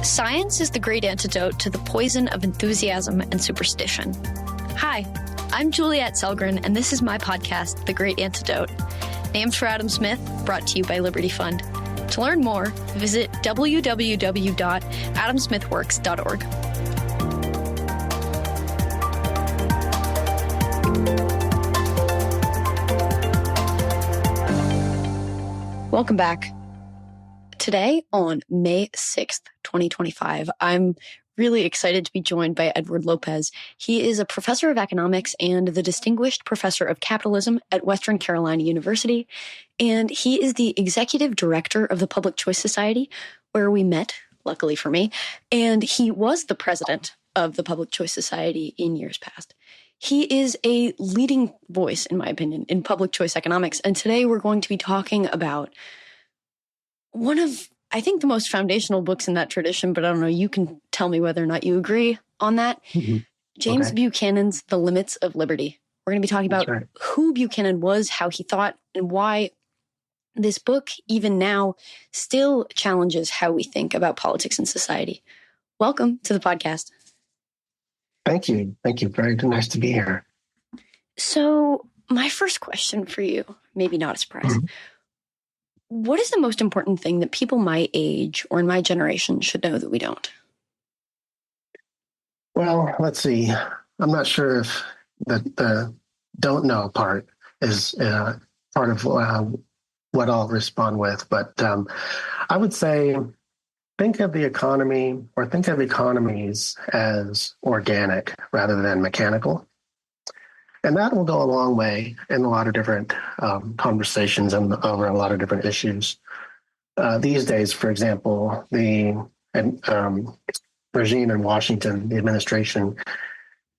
Science is the great antidote to the poison of enthusiasm and superstition. Hi, I'm Juliet Selgren, and this is my podcast, The Great Antidote, named for Adam Smith, brought to you by Liberty Fund. To learn more, visit www.AdamSmithWorks.org. Welcome back. Today, on May 6th, 2025, I'm really excited to be joined by Edward Lopez. He is a professor of economics and the distinguished professor of capitalism at Western Carolina University, and he is the executive director of the Public Choice Society, where we met, luckily for me, and he was the president of the Public Choice Society in years past. He is a leading voice, in my opinion, in public choice economics, and today we're going to be talking about one of, I think, the most foundational books in that tradition, but I don't know, you can tell me whether or not you agree on that. Mm-hmm. James Buchanan's The Limits of Liberty. We're going to be talking about who Buchanan was, how he thought, and why this book, even now, still challenges how we think about politics and society. Welcome to the podcast. Thank you. Thank you. Very nice to be here. So my first question for you, maybe not a surprise, what is the most important thing that people my age or in my generation should know that we don't? Well, let's see. I'm not sure if the don't know part is part of what I'll respond with, but I would say think of the economy or think of economies as organic rather than mechanical. And that will go a long way in a lot of different conversations and over a lot of different issues. These days, for example, the regime in Washington, the administration,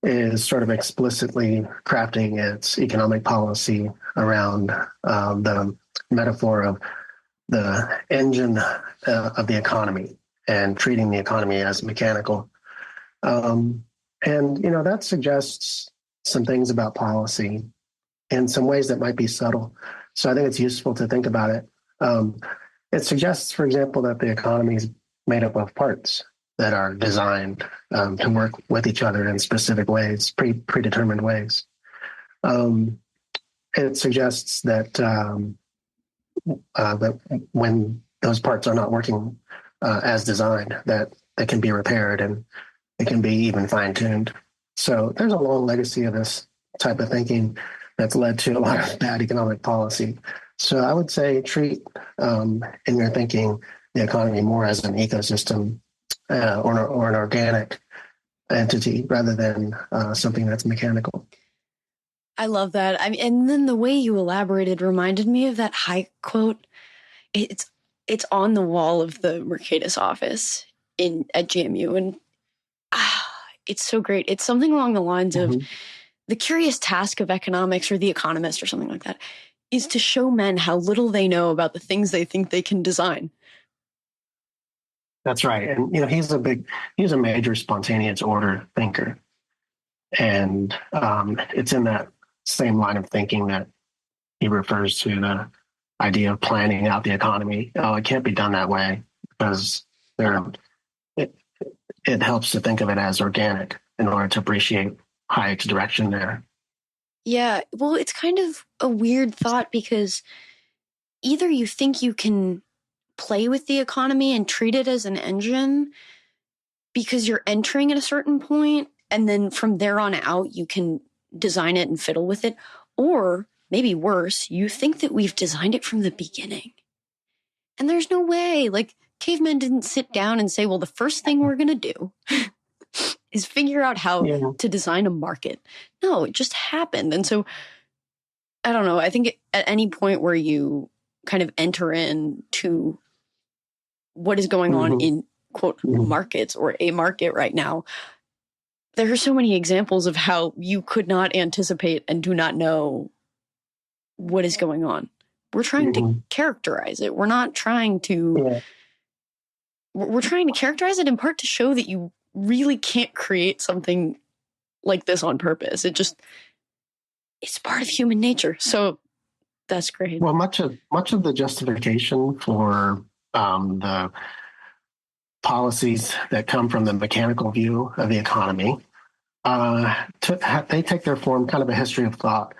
is sort of explicitly crafting its economic policy around the metaphor of the engine of the economy and treating the economy as mechanical. And, you know, that suggests some things about policy in some ways that might be subtle. So I think it's useful to think about it. It suggests, for example, that the economy is made up of parts that are designed to work with each other in specific ways, predetermined ways. It suggests that that when those parts are not working as designed, that they can be repaired and it can be even fine-tuned. So there's a long legacy of this type of thinking that's led to a lot of bad economic policy. So I would say treat in your thinking the economy more as an ecosystem or an organic entity rather than something that's mechanical. I love that. I mean, and then the way you elaborated reminded me of that Hayek quote. It's on the wall of the Mercatus office at GMU, and it's so great. It's something along the lines of the curious task of economics or the economist or something like that is to show men how little they know about the things they think they can design. That's right. And, you know, he's a major spontaneous order thinker. And it's in that same line of thinking that he refers to the idea of planning out the economy. Oh, it can't be done that way because it helps to think of it as organic in order to appreciate Hayek's direction there. Yeah, well, it's kind of a weird thought because either you think you can play with the economy and treat it as an engine because you're entering at a certain point, and then from there on out, you can design it and fiddle with it. Or maybe worse, you think that we've designed it from the beginning. And there's no way. Like, cavemen didn't sit down and say, well, the first thing we're going to do is figure out how to design a market. No, it just happened. And so, I don't know. I think at any point where you kind of enter into what is going on in, quote, markets or a market right now, there are so many examples of how you could not anticipate and do not know what is going on. We're trying to characterize it. We're not trying to... We're trying to characterize it in part to show that you really can't create something like this on purpose. It's part of human nature. So that's great. Well, much of the justification for the policies that come from the mechanical view of the economy. They take their form kind of a history of thought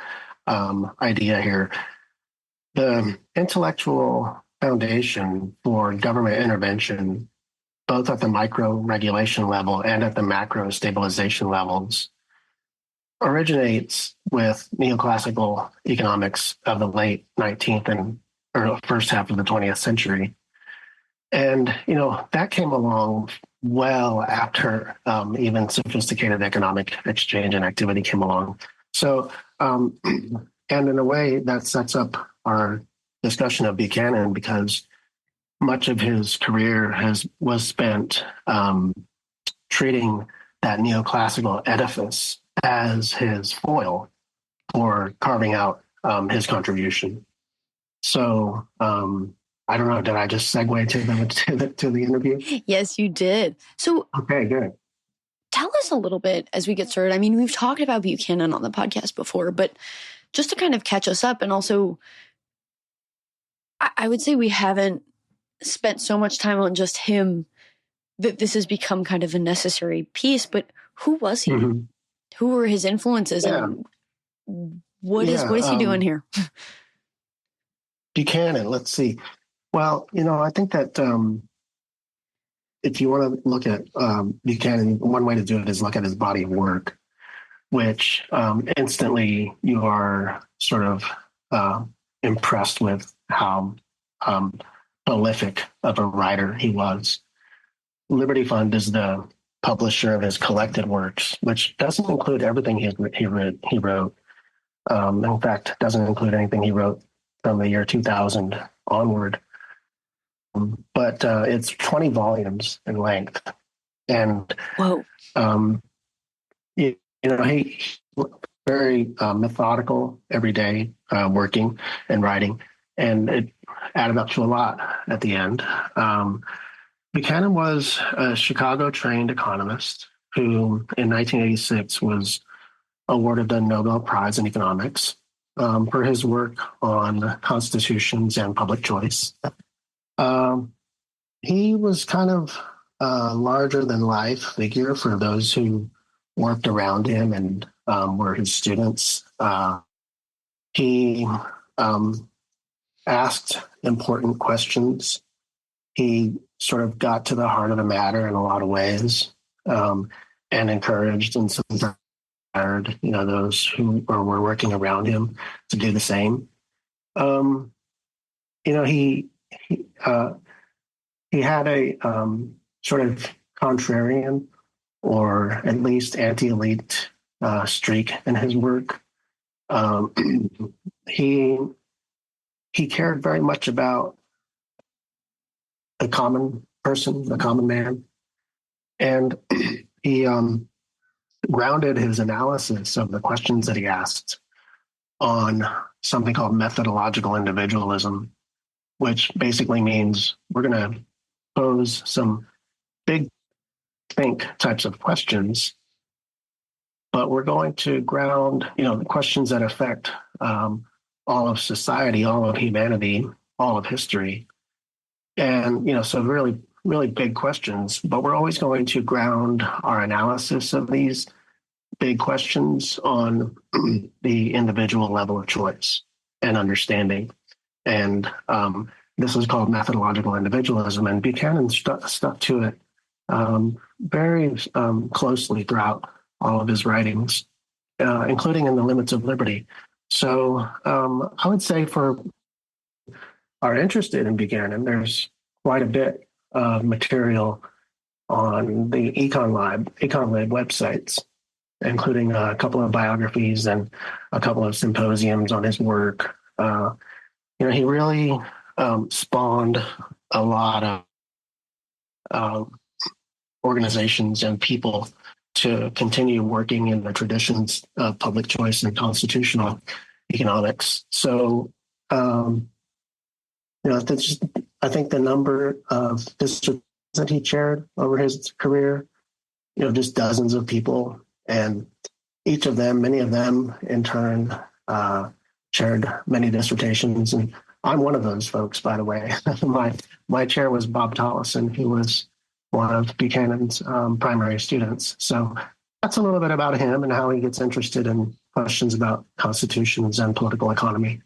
idea here. The intellectual foundation for government intervention, both at the micro regulation level and at the macro stabilization levels, originates with neoclassical economics of the late 19th and or first half of the 20th century. And, that came along well after even sophisticated economic exchange and activity came along. So, and in a way that sets up our discussion of Buchanan, because much of his career was spent treating that neoclassical edifice as his foil for carving out his contribution. So I don't know, did I just segue to the interview? Yes, you did. So okay, good. Tell us a little bit as we get started. I mean, we've talked about Buchanan on the podcast before, but just to kind of catch us up, and also I would say we haven't spent so much time on just him that this has become kind of a necessary piece, but who was he? Mm-hmm. Who were his influences, and what is he doing here? Buchanan, let's see. Well, I think that if you want to look at Buchanan, one way to do it is look at his body of work, which instantly you are sort of impressed with how prolific of a writer he was. Liberty Fund is the publisher of his collected works, which doesn't include everything he wrote. In fact, doesn't include anything he wrote from the year 2000 onward. But it's 20 volumes in length. And, he very methodical every day, working and writing, and it added up to a lot at the end. Buchanan was a Chicago-trained economist who, in 1986, was awarded the Nobel Prize in economics for his work on constitutions and public choice. He was kind of a larger-than-life figure for those who worked around him and were his students. He asked important questions. He sort of got to the heart of the matter in a lot of ways, and encouraged and inspired, those who were working around him to do the same. He had a sort of contrarian, or at least anti-elite streak in his work. He cared very much about the common person, the common man, and he grounded his analysis of the questions that he asked on something called methodological individualism, which basically means we're going to pose some big think types of questions, but we're going to ground, the questions that affect all of society, all of humanity, all of history. And, so really, really big questions, but we're always going to ground our analysis of these big questions on the individual level of choice and understanding. And this is called methodological individualism, and Buchanan stuck to it very closely throughout all of his writings, including in The Limits of Liberty. So I would say for our interested in Buchanan, there's quite a bit of material on the EconLab websites, including a couple of biographies and a couple of symposiums on his work. He really spawned a lot of organizations and people to continue working in the traditions of public choice and constitutional economics. So, I think the number of dissertations that he chaired over his career, just dozens of people, and each of them, many of them in turn, chaired many dissertations. And I'm one of those folks, by the way. My chair was Bob Tollison, who was one of Buchanan's primary students. So that's a little bit about him and how he gets interested in questions about constitutions and political economy.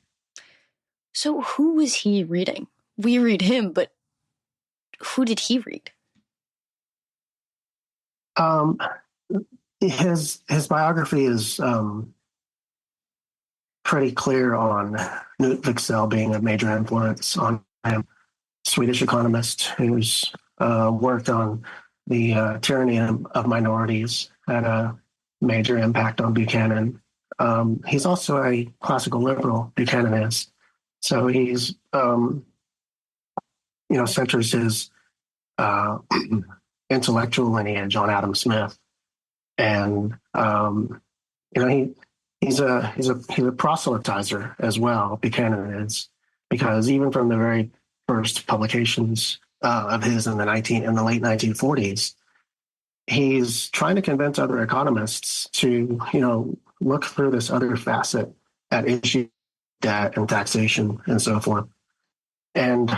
So who was he reading? We read him, but who did he read? His biography is pretty clear on Knut Wicksell being a major influence on him, Swedish economist who's worked on the tyranny of minorities, had a major impact on Buchanan. He's also a classical liberal, Buchanan is. So he's, centers his intellectual lineage on Adam Smith. And, he's a proselytizer as well, Buchanan is, because even from the very first publications of his in the late 1940s, he's trying to convince other economists to, look through this other facet at issue debt and taxation and so forth. And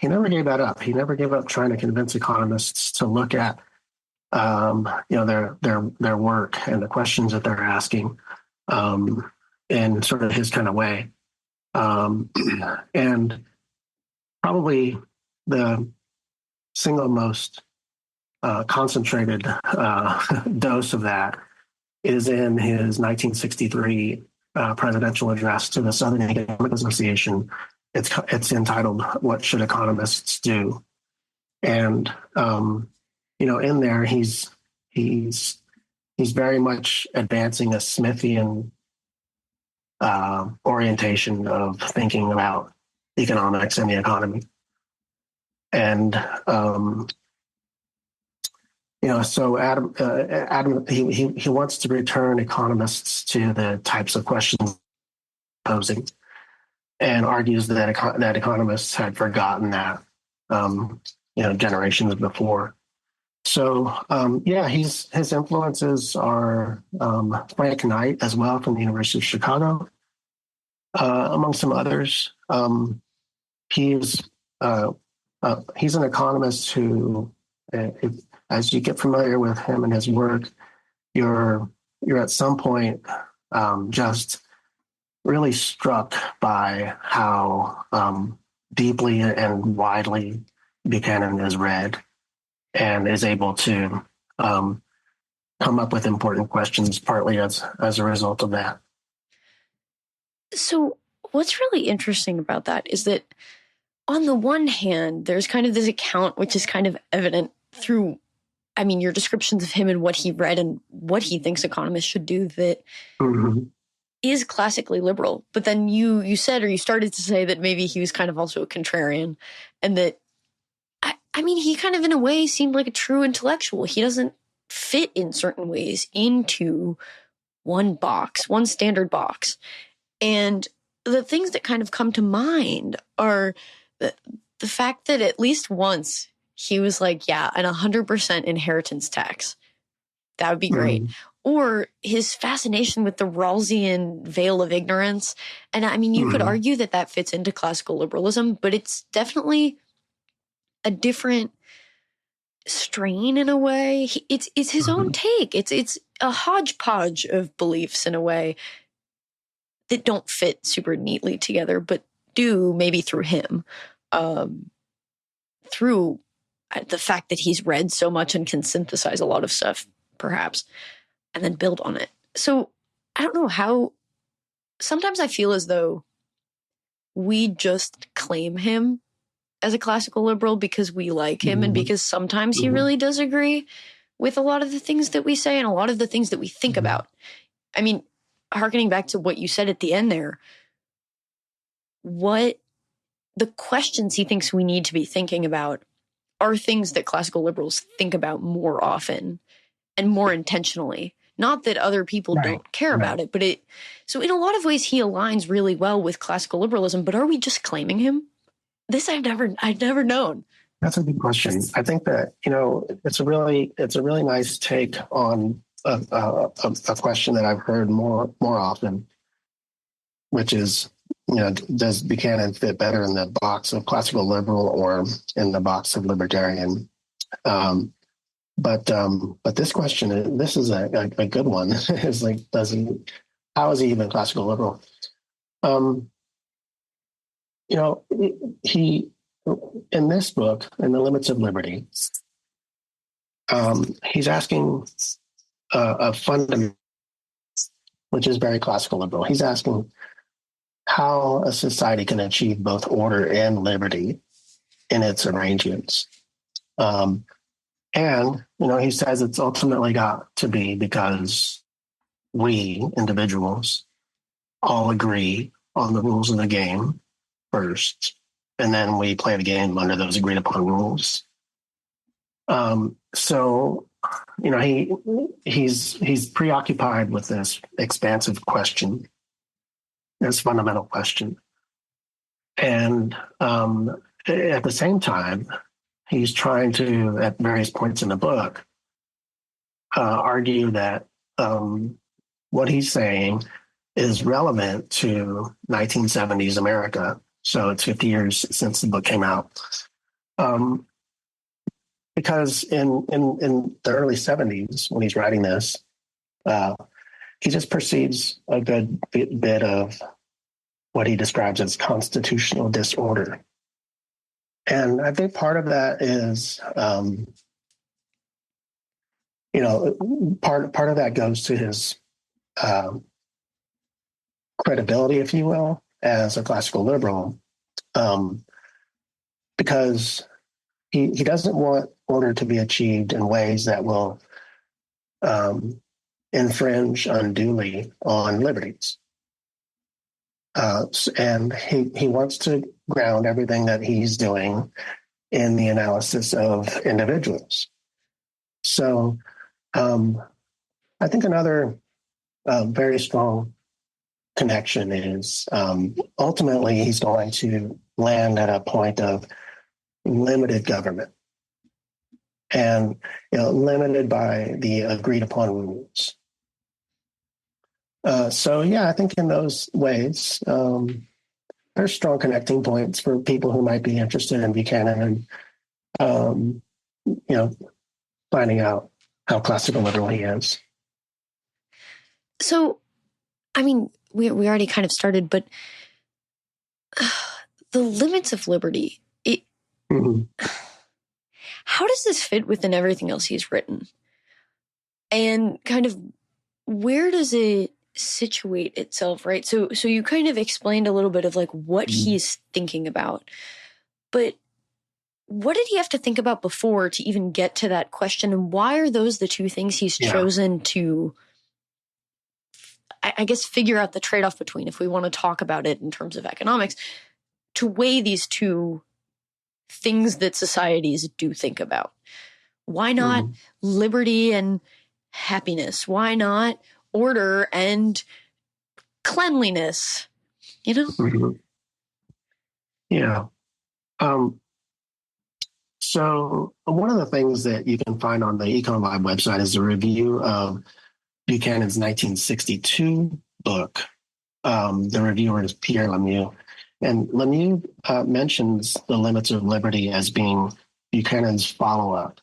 he never gave that up. He never gave up trying to convince economists to look at, their work and the questions that they're asking in sort of his kind of way. And probably the single most concentrated dose of that is in his 1963 presidential address to the Southern Economic Association. It's entitled "What Should Economists Do?" And in there he's very much advancing a Smithian orientation of thinking about economics and the economy. And so Adam he wants to return economists to the types of questions posing, and argues that economists had forgotten that generations before. So his influences are Frank Knight as well from the University of Chicago, among some others. He's an economist who, as you get familiar with him and his work, you're at some point just really struck by how deeply and widely Buchanan is read and is able to come up with important questions, partly as a result of that. So what's really interesting about that is that on the one hand, there's kind of this account which is kind of evident through, your descriptions of him and what he read and what he thinks economists should do that is classically liberal. But then you said, or you started to say, that maybe he was kind of also a contrarian, and that, he kind of in a way seemed like a true intellectual. He doesn't fit in certain ways into one standard box. And the things that kind of come to mind are the fact that at least once he was like, yeah, an 100% inheritance tax. That would be great. Or his fascination with the Rawlsian veil of ignorance. And you could argue that fits into classical liberalism, but it's definitely a different strain in a way. It's his own take. It's a hodgepodge of beliefs in a way that don't fit super neatly together, but do maybe through him, through the fact that he's read so much and can synthesize a lot of stuff, perhaps, and then build on it. So I don't know how, sometimes I feel as though we just claim him as a classical liberal because we like him and because sometimes he really does agree with a lot of the things that we say and a lot of the things that we think about. Hearkening back to what you said at the end there, what the questions he thinks we need to be thinking about are things that classical liberals think about more often and more intentionally. Not that other people don't care about it, but so in a lot of ways he aligns really well with classical liberalism, but are we just claiming him? This I've never known. That's a good question. I think that, it's a really nice take on a question that I've heard more often, which is, does Buchanan fit better in the box of classical liberal or in the box of libertarian? But this question, this is a good one. Is like, how is he even classical liberal? Um, you know, he in this book, in The Limits of Liberty, he's asking a fundamental, which is very classical liberal. He's asking how a society can achieve both order and liberty in its arrangements. And, he says it's ultimately got to be because we individuals all agree on the rules of the game first, and then we play the game under those agreed upon rules. So, he's preoccupied with this expansive question, this fundamental question. And at the same time, he's trying to, at various points in the book, argue that what he's saying is relevant to 1970s America. So it's 50 years since the book came out. Because in the early 70s, when he's writing this, he just perceives a good bit of what he describes as constitutional disorder. And I think part of that is, part of that goes to his credibility, if you will, as a classical liberal, because he doesn't want order to be achieved in ways that will infringe unduly on liberties. And he wants to ground everything that he's doing in the analysis of individuals. So I think another very strong connection is ultimately he's going to land at a point of limited government and limited by the agreed upon rules. I think in those ways, there's strong connecting points for people who might be interested in Buchanan and, finding out how classical liberal he is. So, I mean, we already kind of started, but the limits of liberty, how does this fit within everything else he's written? And kind of where does it situate itself, right? So you kind of explained a little bit of like what he's thinking about, but what did he have to think about before to even get to that question? And why are those the two things he's chosen to, I guess, figure out the trade-off between, if we want to talk about it in terms of economics, to weigh these two things that societies do think about? Why not liberty and happiness? Why not order and cleanliness? Yeah. So one of the things that you can find on the EconVibe website is a review of Buchanan's 1962 book. The reviewer is Pierre Lemieux. And Lemieux mentions The Limits of Liberty as being Buchanan's follow-up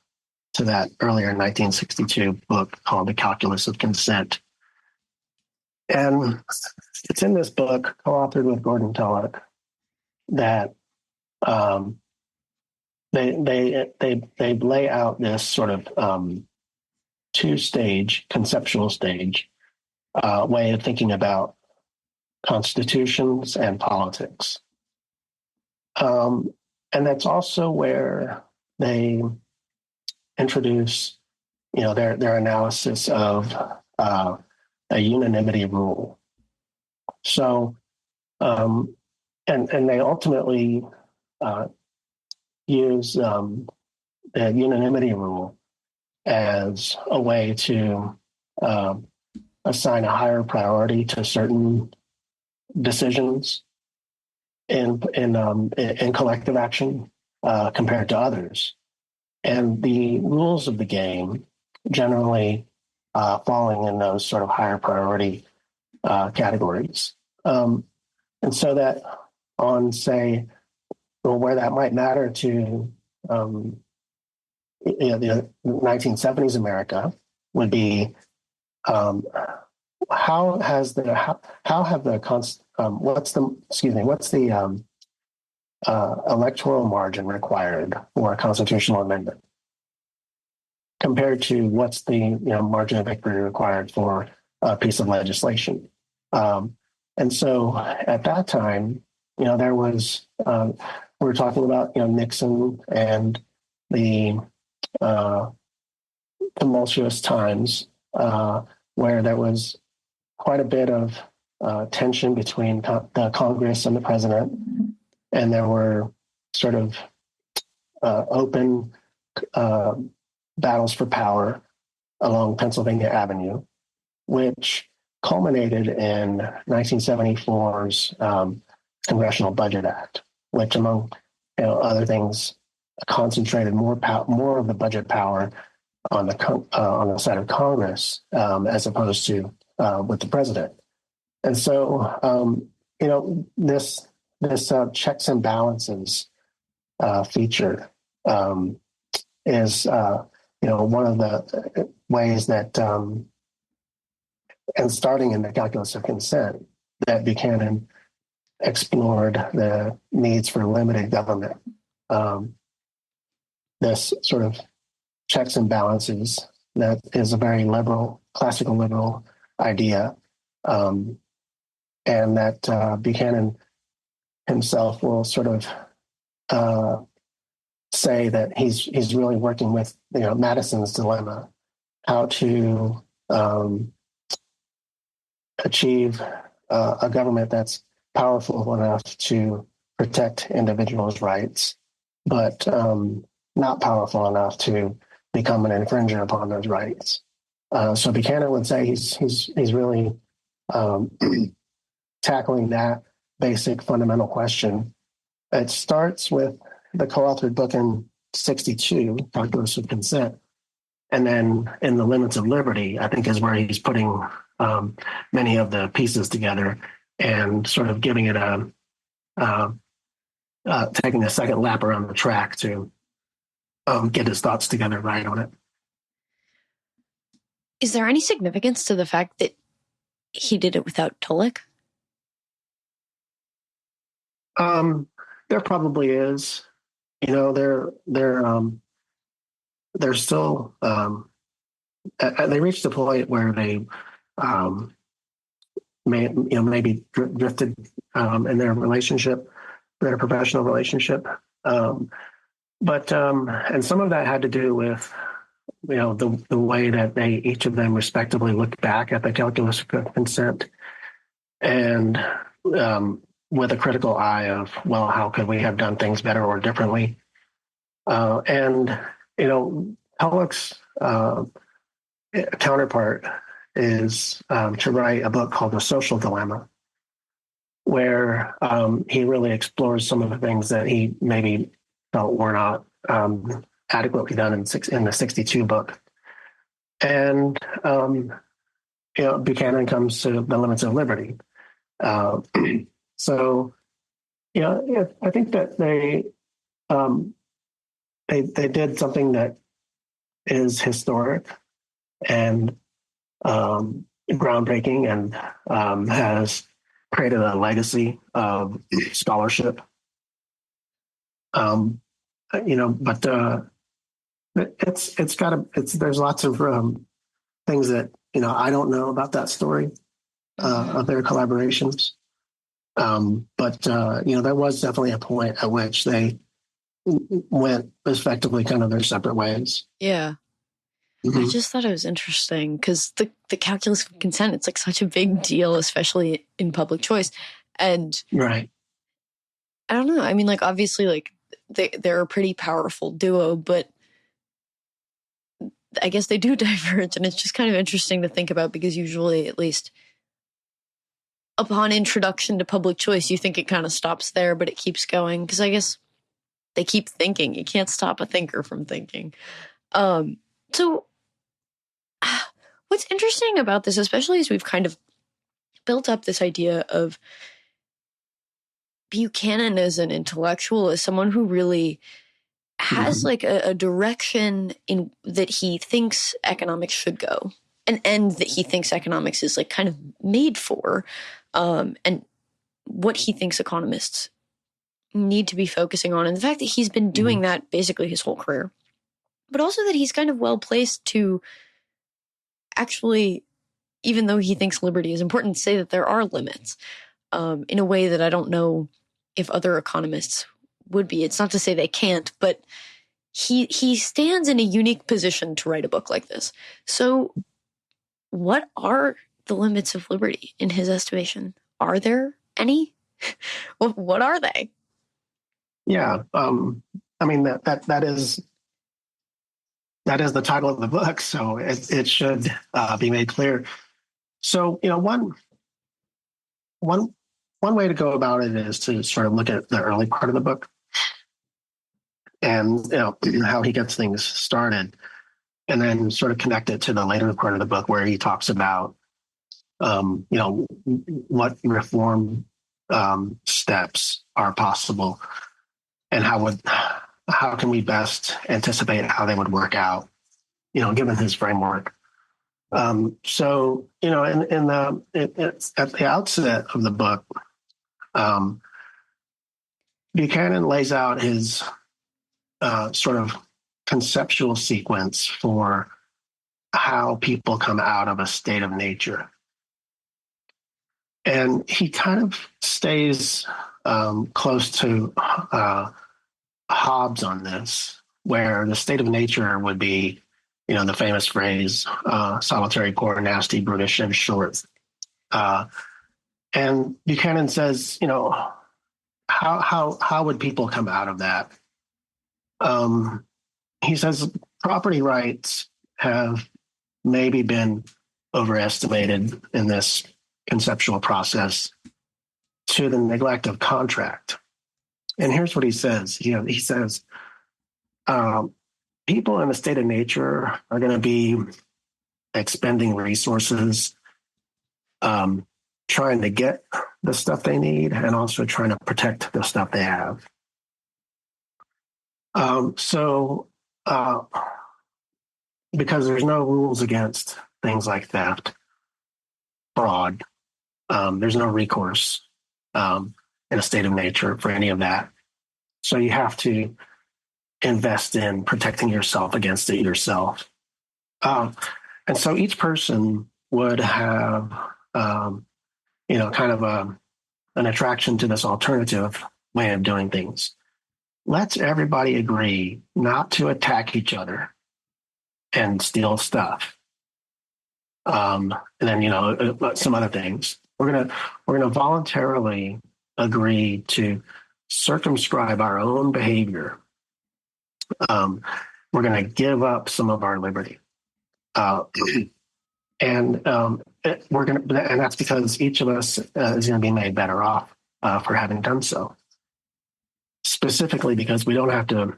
to that earlier 1962 book called The Calculus of Consent. And it's in this book, co-authored with Gordon Tullock, that they lay out this sort of two-stage, conceptual stage way of thinking about constitutions and politics. And that's also where they introduce, their analysis of a unanimity rule. So, and they ultimately use the unanimity rule as a way to assign a higher priority to certain decisions in collective action compared to others. And the rules of the game generally falling in those sort of higher priority categories. And so that on, say, where that might matter to the 1970s America would be um, how has the how have the what's the electoral margin required for a constitutional amendment compared to what's the margin of victory required for a piece of legislation. And so at that time, there was we were talking about Nixon and the tumultuous times where there was quite a bit of tension between the Congress and the president, and there were sort of open battles for power along Pennsylvania Avenue, which culminated in 1974's Congressional Budget Act, which, among other things, concentrated more of the budget power on the side of Congress as opposed to with the president. And so, this checks and balances feature is one of the ways that, and starting in the calculus of consent, that Buchanan explored the needs for limited government. This sort of checks and balances that is a very classical liberal idea, and that Buchanan himself will sort of say that he's really working with Madison's dilemma, how to achieve a government that's powerful enough to protect individuals' rights, but not powerful enough to become an infringer upon those rights. So Buchanan would say he's really tackling that basic fundamental question. It starts with the co-authored book in 1962, Calculus of Consent, and then in The Limits of Liberty, I think is where he's putting many of the pieces together and sort of giving it taking a second lap around the track to get his thoughts together right on it. Is there any significance to the fact that he did it without Tulloch? There probably is. They're still they reached a point where they maybe drifted in their relationship, their professional relationship, but and some of that had to do with the way that they each of them respectively looked back at the calculus of consent, and with a critical eye of, well, how could we have done things better or differently? And Tulloch's counterpart is to write a book called The Social Dilemma, where he really explores some of the things that he maybe felt were not adequately done in the 1962 book. And Buchanan comes to The Limits of Liberty. So I think that they did something that is historic and groundbreaking, and has created a legacy of scholarship. But there's lots of things that I don't know about that story of their collaborations. But there was definitely a point at which they went effectively kind of their separate ways. Yeah. Mm-hmm. I just thought it was interesting because the calculus of consent, it's like such a big deal, especially in public choice. And right. I don't know. I mean, like, obviously, like they're a pretty powerful duo, but I guess they do diverge. And it's just kind of interesting to think about because usually, at least upon introduction to public choice, you think it kind of stops there, but it keeps going because I guess they keep thinking. You can't stop a thinker from thinking. So what's interesting about this, especially as we've kind of built up this idea of Buchanan as an intellectual, as someone who really has like a direction in that he thinks economics should go, an end that he thinks economics is like kind of made for, and what he thinks economists need to be focusing on, and the fact that he's been doing that basically his whole career, but also that he's kind of well placed to actually, even though he thinks liberty is important, say that there are limits, in a way that I don't know if other economists would be. It's not to say they can't, but he stands in a unique position to write a book like this. So what are the limits of liberty in his estimation? Are there any? What are they? Yeah. I mean, that is the title of the book, so it should be made clear. So, one way to go about it is to sort of look at the early part of the book and how he gets things started, and then sort of connect it to the later part of the book where he talks about what reform steps are possible and how can we best anticipate how they would work out, given his framework. So it's at the outset of the book, Buchanan lays out his sort of conceptual sequence for how people come out of a state of nature. And he kind of stays close to Hobbes on this, where the state of nature would be, the famous phrase, solitary, poor, nasty, brutish, and short. And Buchanan says, how would people come out of that? He says property rights have maybe been overestimated in this conceptual process to the neglect of contract. And here's what he says. He says, people in a state of nature are going to be expending resources, trying to get the stuff they need and also trying to protect the stuff they have. Because there's no rules against things like theft, fraud, there's no recourse in a state of nature for any of that. So you have to invest in protecting yourself against it yourself. And so each person would have, kind of an attraction to this alternative way of doing things. Let's everybody agree not to attack each other and steal stuff. And then, some other things. We're gonna voluntarily agree to circumscribe our own behavior. We're gonna give up some of our liberty, and that's because each of us is gonna be made better off for having done so. Specifically because we don't have to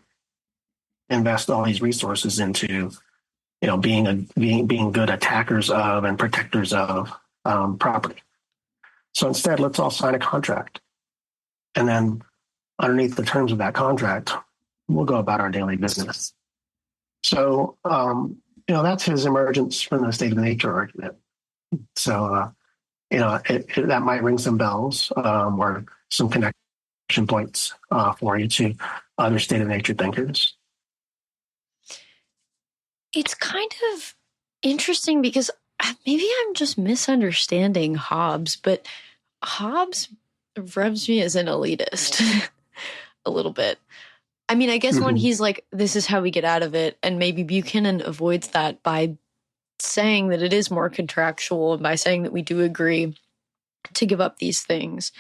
invest all these resources into being good attackers of and protectors of property. So instead, let's all sign a contract. And then underneath the terms of that contract, we'll go about our daily business. So, that's his emergence from the state of nature argument. So, that might ring some bells or some connection points for you to other state of nature thinkers. It's kind of interesting because maybe I'm just misunderstanding Hobbes, but Hobbes rubs me as an elitist a little bit. I mean, I guess when he's like, this is how we get out of it, and maybe Buchanan avoids that by saying that it is more contractual and by saying that we do agree to give up these things.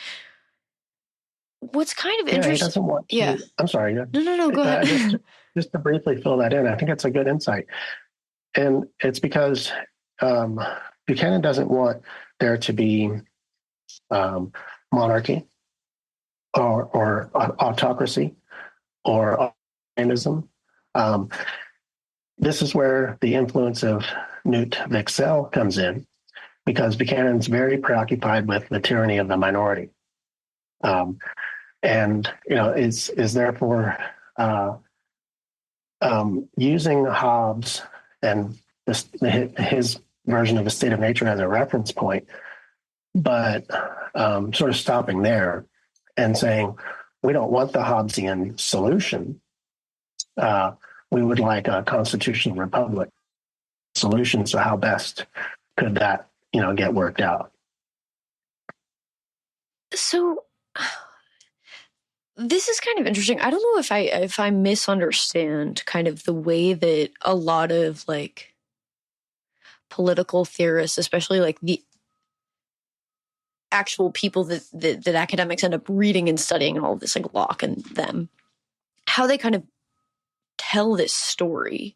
What's kind of interesting... He doesn't want to, yeah. I'm sorry. No, go ahead. Just to briefly fill that in, I think it's a good insight. And it's because Buchanan doesn't want there to be monarchy or autocracy or autonomism. This is where the influence of Knut Wicksell comes in, because Buchanan's very preoccupied with the tyranny of the minority. And is therefore using Hobbes and his version of a state of nature as a reference point, but sort of stopping there and saying, we don't want the Hobbesian solution. We would like a constitutional republic solution. So how best could that, get worked out? So this is kind of interesting. I don't know if I misunderstand kind of the way that a lot of like political theorists, especially like the actual people that academics end up reading and studying and all of this, like Locke and them, how they kind of tell this story,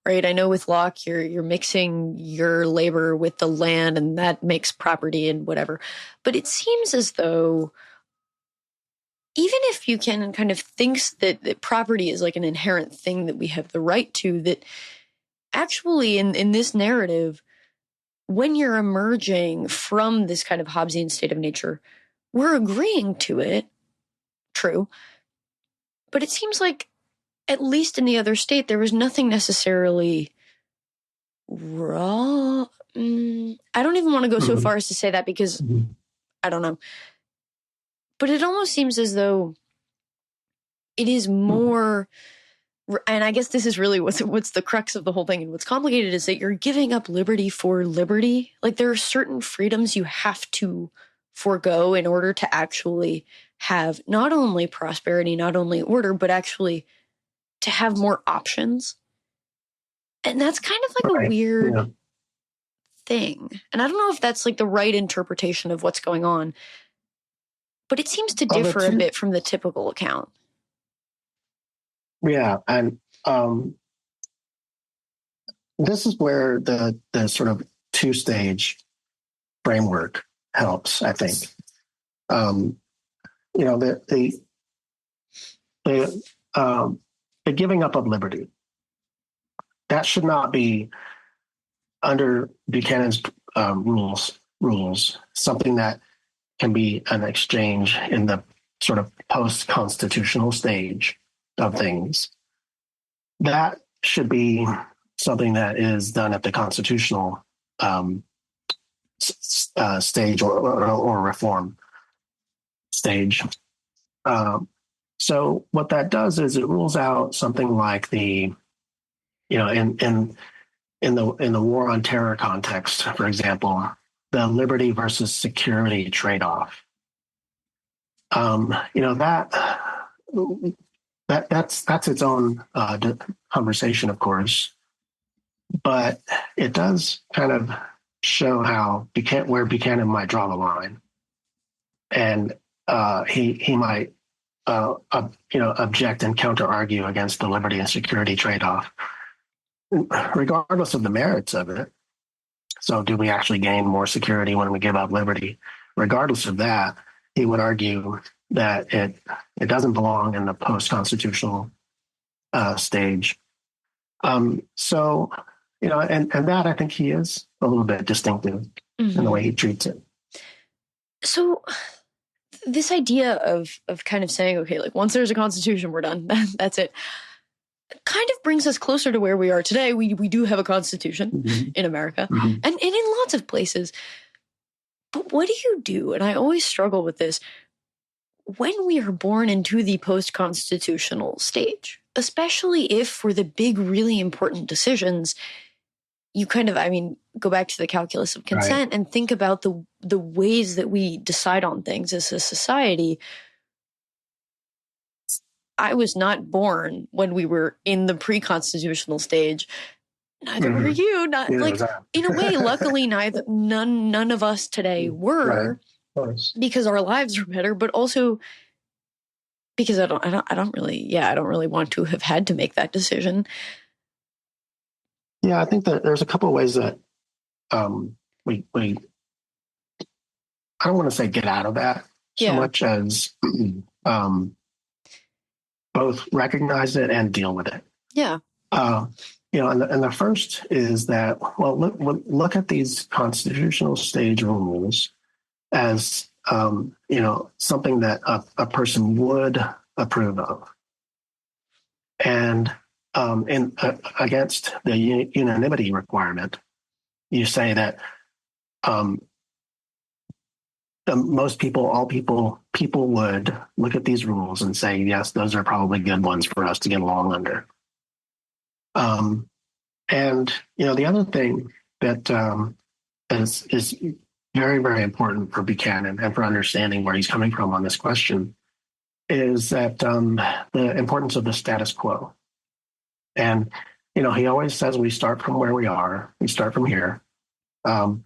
right? I know with Locke, you're mixing your labor with the land, and that makes property and whatever. But it seems as though even if Buchanan kind of thinks that property is like an inherent thing that we have the right to, that actually in this narrative, when you're emerging from this kind of Hobbesian state of nature, we're agreeing to it. True. But it seems like, at least in the other state, there was nothing necessarily wrong. I don't even want to go so far as to say that, because I don't know. But it almost seems as though it is more, and I guess this is really what's the crux of the whole thing, and what's complicated is that you're giving up liberty for liberty. Like, there are certain freedoms you have to forego in order to actually have not only prosperity, not only order, but actually to have more options. And that's kind of like a weird thing. And I don't know if that's like the right interpretation of what's going on, but it seems to differ a bit from the typical account. Yeah. And this is where the sort of two-stage framework helps, I think. The giving up of liberty, that should not be, under Buchanan's rules, something that can be an exchange in the sort of post-constitutional stage of things. That should be something that is done at the constitutional stage or reform stage. So what that does is it rules out something like in the war on terror context, for example, the liberty versus security trade-off. That's its own conversation, of course, but it does kind of show how where Buchanan might draw the line, and he might object and counter argue against the liberty and security trade-off, regardless of the merits of it. So, do we actually gain more security when we give up liberty? Regardless of that, he would argue that it doesn't belong in the post-constitutional stage. And that, I think, he is a little bit distinctive in the way he treats it. So this idea of kind of saying, okay, like once there's a constitution, we're done. That's it. Kind of brings us closer to where we are today. We do have a constitution in America and in lots of places. But what do you do? And I always struggle with this. When we are born into the post-constitutional stage, especially if for the big, really important decisions, you kind of, go back to the calculus of consent and think about the ways that we decide on things as a society. I was not born when we were in the pre-constitutional stage. Neither were you. Not like in a way. Luckily, none of us today were, because our lives are better. But also because I don't really want to have had to make that decision. Yeah, I think that there's a couple of ways that we I don't want to say get out of that so much as both recognize it and deal with it. Yeah. And the first is that, look at these constitutional stage rules as, something that a person would approve of. And against the unanimity requirement, you say that um, most people, all people would look at these rules and say, yes, those are probably good ones for us to get along under. And the other thing that is very, very important for Buchanan and for understanding where he's coming from on this question is that the importance of the status quo. And he always says we start from where we are, we start from here. And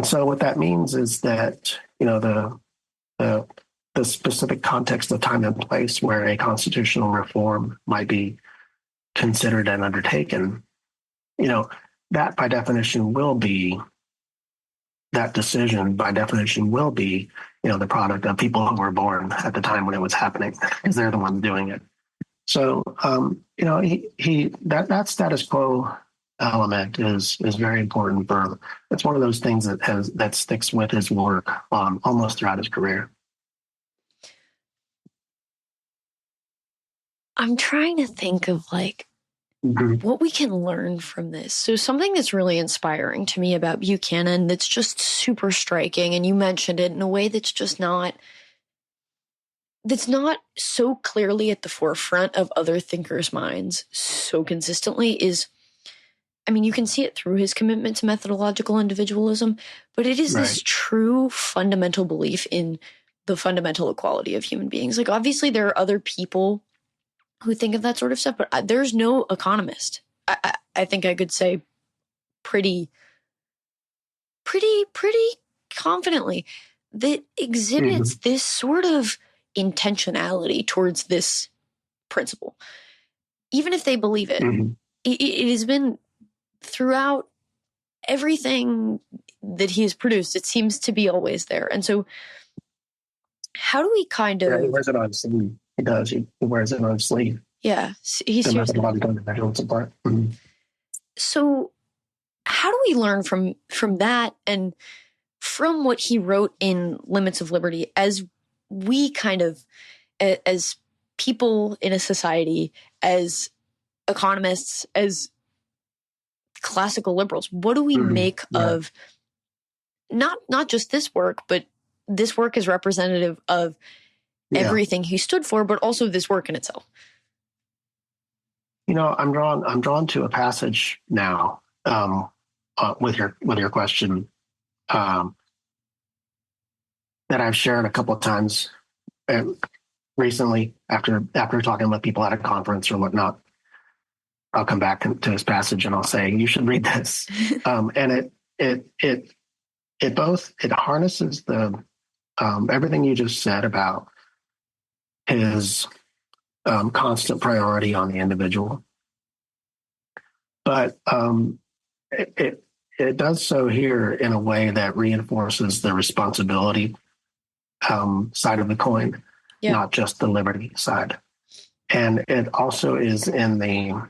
so what that means is that the specific context of time and place where a constitutional reform might be considered and undertaken, that by definition will be, that decision by definition will be, the product of people who were born at the time when it was happening, because they're the ones doing it. So, that status quo element is very important for, it's one of those things that sticks with his work almost throughout his career. I'm trying to think of what we can learn from this. So something that's really inspiring to me about Buchanan that's just super striking, and you mentioned it in a way that's not so clearly at the forefront of other thinkers' minds so consistently, is, you can see it through his commitment to methodological individualism, but it is this true fundamental belief in the fundamental equality of human beings. Obviously there are other people who think of that sort of stuff, but there's no economist, I think I could say pretty confidently, that exhibits this sort of intentionality towards this principle. Even if they believe it, it has been throughout everything that he has produced. It seems to be always there. And so how do we kind of... He wears it on his sleeve. He does. He wears it on his sleeve. Yeah. He's seriously... So how do we learn from that and from what he wrote in Limits of Liberty, as we kind of, as people in a society, as economists, as classical liberals, what do we make of not just this work, but this work is representative of everything he stood for, but also this work in itself? I'm drawn to a passage now with your question that I've shared a couple of times recently after talking with people at a conference or whatnot. I'll come back to this passage and I'll say, you should read this. And it harnesses the everything you just said about his constant priority on the individual. But it does so here in a way that reinforces the responsibility side of the coin, not just the liberty side. And it also is in the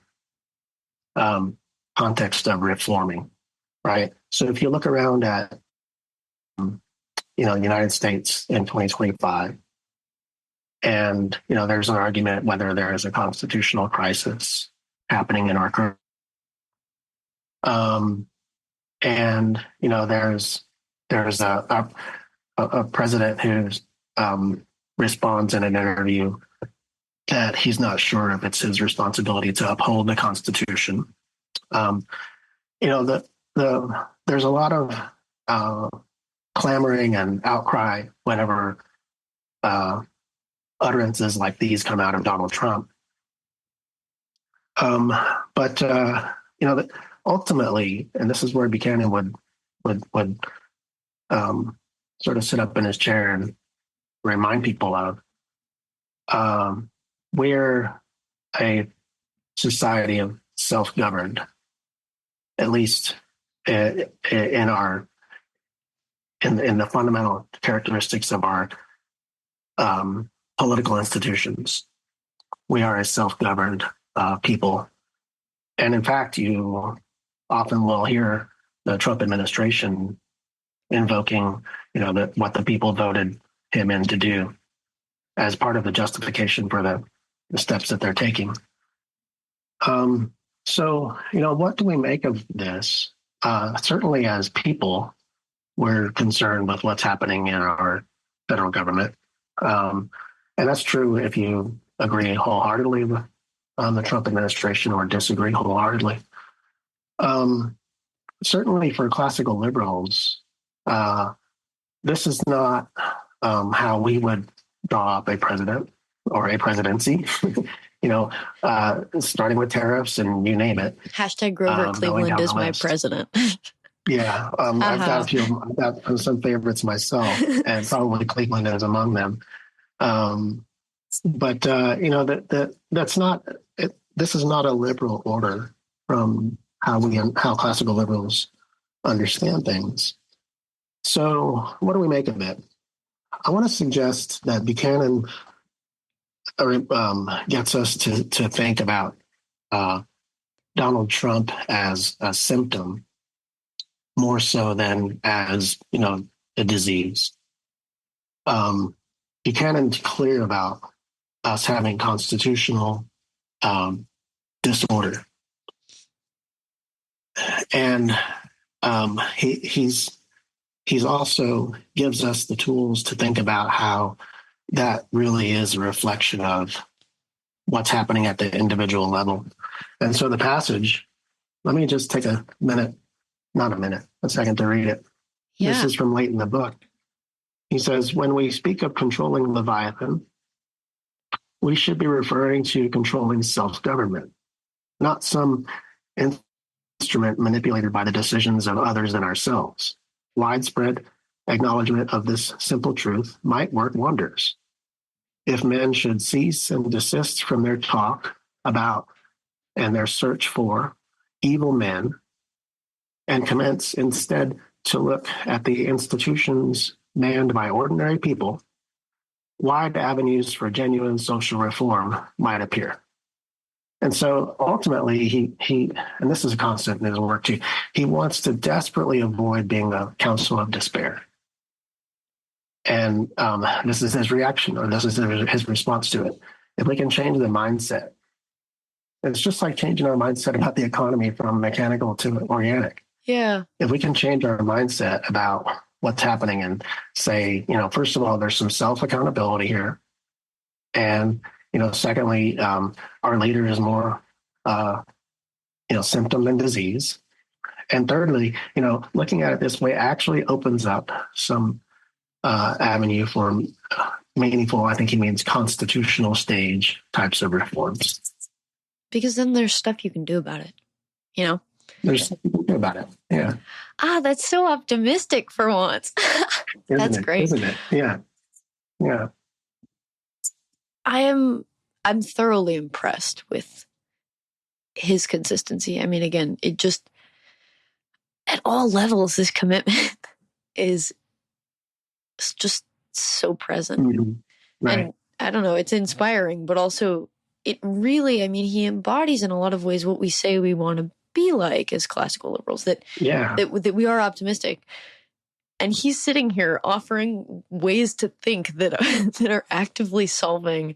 context of reforming, right? So if you look around at, the United States in 2025, and, there's an argument whether there is a constitutional crisis happening in our current. And, there's a president who responds in an interview that he's not sure if it's his responsibility to uphold the Constitution. There's a lot of clamoring and outcry whenever utterances like these come out of Donald Trump. But ultimately, and this is where Buchanan would sort of sit up in his chair and remind people of, we're a society of self-governed, at least in the fundamental characteristics of our political institutions. We are a self-governed people. And in fact, you often will hear the Trump administration invoking, what the people voted him in to do as part of the justification for the steps that they're taking. Um, so, what do we make of this? Certainly, as people, we're concerned with what's happening in our federal government. Um, and that's true if you agree wholeheartedly with the Trump administration or disagree wholeheartedly. Um, Certainly for classical liberals, uh, this is not how we would draw up a president or a presidency. you know, Starting with tariffs and you name it. Hashtag Grover Going Cleveland down is the my list. president. Yeah, I've got a few. I've got some favorites myself, and probably Cleveland is among them. Um, but that's not. This is not a liberal order from how classical liberals understand things. So, what do we make of it? I want to suggest that Buchanan gets us to think about uh, Donald Trump as a symptom more so than as a disease. Buchanan's clear about us having constitutional um, disorder, and he's also gives us the tools to think about how that really is a reflection of what's happening at the individual level. And so the passage, let me just take a minute, not a minute, a second to read it. Yeah. This is from late in the book. He says, when we speak of controlling Leviathan, we should be referring to controlling self-government, not some instrument manipulated by the decisions of others than ourselves. Widespread acknowledgement of this simple truth might work wonders. If men should cease and desist from their talk about and their search for evil men and commence instead to look at the institutions manned by ordinary people, wide avenues for genuine social reform might appear. And so ultimately, he and this is a constant in his work too, he wants to desperately avoid being a counsel of despair. And this is his reaction, or this is his response to it. If we can change the mindset, it's just like changing our mindset about the economy from mechanical to organic. Yeah. If we can change our mindset about what's happening and say, first of all, there's some self-accountability here. And, secondly, our leader is more, symptom than disease. And thirdly, looking at it this way actually opens up some avenue for meaningful, I think he means constitutional stage types of reforms. Because then there's stuff you can do about it, There's stuff you can do about it, yeah. That's so optimistic for once. That's great. Isn't it? Yeah. Yeah. I'm thoroughly impressed with his consistency. I mean, again, it just, at all levels, this commitment is just so present. Mm-hmm. Right. And I don't know, it's inspiring, but also it really, he embodies in a lot of ways what we say we want to be like as classical liberals, that we are optimistic. And he's sitting here offering ways to think that are actively solving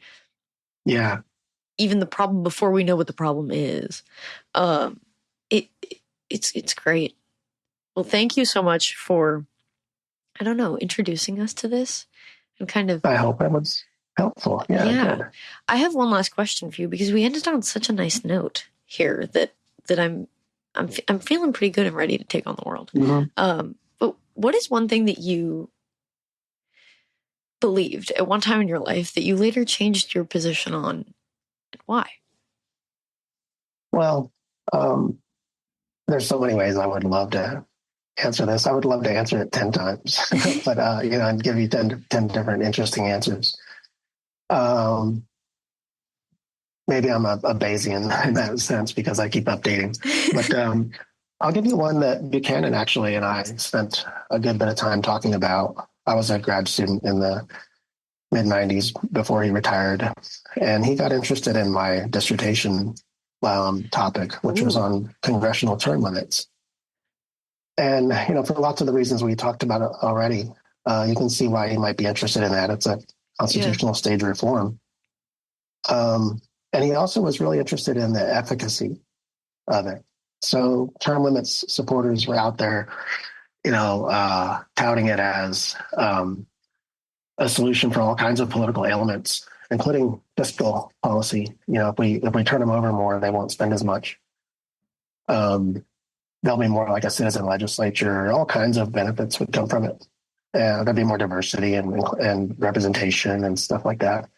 even the problem before we know what the problem is. It's great. Well, thank you so much for, introducing us to this and kind of. I hope that was helpful. Yeah. Good. I have one last question for you, because we ended on such a nice note here that I'm feeling pretty good and ready to take on the world. Mm-hmm. But what is one thing that you believed at one time in your life that you later changed your position on, and why? Well, there's so many ways I would love to answer this. I would love to answer it 10 times, but, and give you 10 different interesting answers. Maybe I'm a Bayesian in that sense because I keep updating, but I'll give you one that Buchanan actually and I spent a good bit of time talking about. I was a grad student in the mid-90s before he retired, and he got interested in my dissertation topic, which was on congressional term limits. And, for lots of the reasons we talked about it already, you can see why he might be interested in that. It's a constitutional stage reform. And he also was really interested in the efficacy of it. So term limits supporters were out there, touting it as a solution for all kinds of political ailments, including fiscal policy. If we turn them over more, they won't spend as much. There'll be more like a citizen legislature. All kinds of benefits would come from it. There'd be more diversity and representation and stuff like that.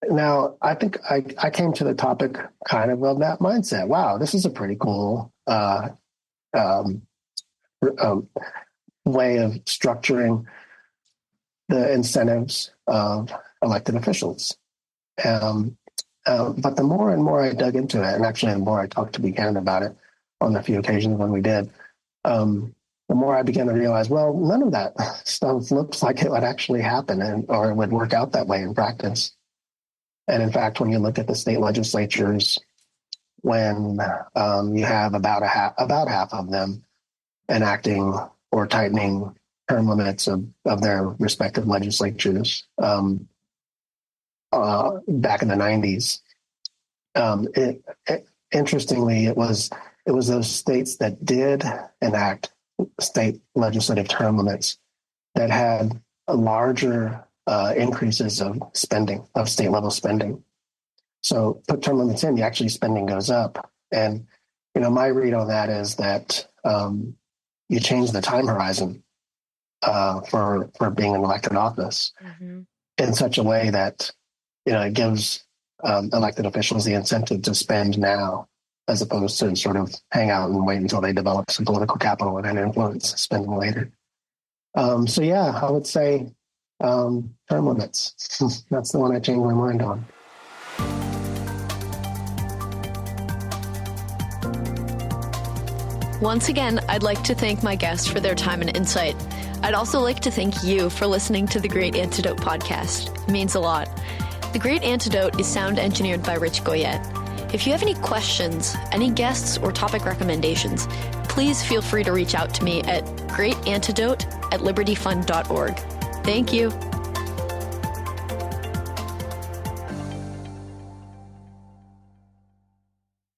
Now, I think I came to the topic kind of that mindset. Wow, this is a pretty cool way of structuring the incentives of elected officials. But the more and more I dug into it, and actually the more I talked to Buchanan about it on the few occasions when we did, the more I began to realize, well, none of that stuff looks like it would actually happen or it would work out that way in practice. And in fact, when you look at the state legislatures, when you have about half of them enacting or tightening term limits of their respective legislatures back in the 90s, interestingly, it was those states that did enact state legislative term limits that had a larger increases of spending, of state level spending. So put term limits in, actually spending goes up. And, my read on that is that you change the time horizon for being in elected office in such a way that, it gives elected officials the incentive to spend now, as opposed to sort of hang out and wait until they develop some political capital and then influence spending later. So yeah, I would say term limits. That's the one I changed my mind on. Once again, I'd like to thank my guests for their time and insight. I'd also like to thank you for listening to the Great Antidote podcast. It means a lot. The Great Antidote is sound engineered by Rich Goyette. If you have any questions, any guests, or topic recommendations, please feel free to reach out to me at greatantidote@libertyfund.org. Thank you.